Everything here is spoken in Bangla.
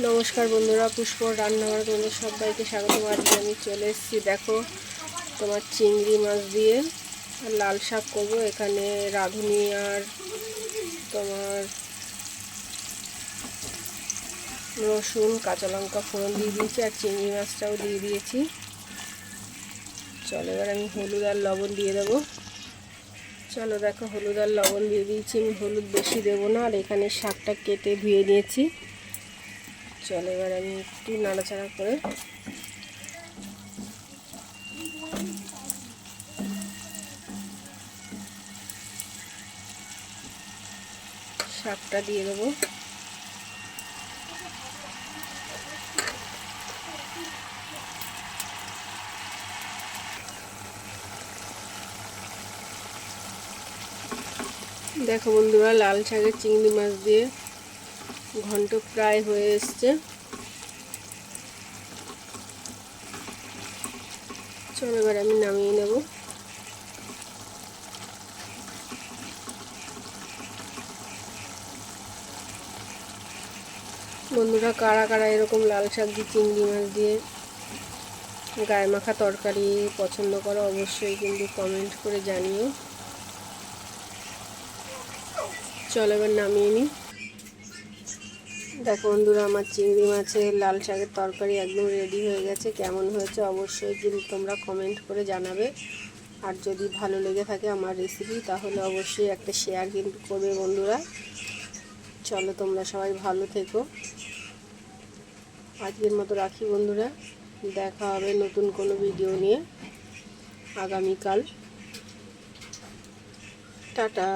নমস্কার বন্ধুরা, পুষ্পর রান্নাঘর তোমাদের সবাইকে স্বাগত। আজকে আমি চলে এসেছি, দেখো তোমার চিংড়ি মাছ দিয়ে লাল শাক করবো। এখানে রাঁধুনি আর তোমার রসুন কাঁচা লঙ্কা ফোড়ন দিয়ে দিয়েছি, আর চিংড়ি মাছটাও দিয়ে দিয়েছি। চলো এবার আমি হলুদ আর লবণ দিয়ে দেবো। চলো দেখো, হলুদ আর লবণ দিয়ে দিয়েছি। আমি হলুদ বেশি দেবো না, আর এখানে শাকটা কেটে ধুয়ে নিয়েছি। চলো এবার আমি একটু নাড়াচাড়া করে শাকটা দিয়ে দেবো। দেখো বন্ধুরা, লাল শাকের চিংড়ি মাছ দিয়ে ঘন্ট প্রায় হয়ে এসছে। চলো এবার আমি নামিয়ে নেব। বন্ধুরা, কারা কারা এরকম লাল শাক দিয়ে চিংড়ি মাছ দিয়ে গায়ে মাখা তরকারি পছন্দ করো অবশ্যই কিন্তু কমেন্ট করে জানিও। চলো এবার নামিয়ে নিই। দেখো বন্ধুরা, আমার চিংড়ি মাছের লাল শাকের তরকারি একদম রেডি হয়ে গেছে। কেমন হয়েছে অবশ্যই কিন্তু তোমরা কমেন্ট করে জানাবে। আর যদি ভালো লেগে থাকে আমার রেসিপি, তাহলে অবশ্যই একটা শেয়ার কিন্তু করবে বন্ধুরা। চলো তোমরা সবাই ভালো থেকো। আজকের মতো রাখি বন্ধুরা, দেখা হবে নতুন কোনো ভিডিও নিয়ে আগামীকাল। টাটা।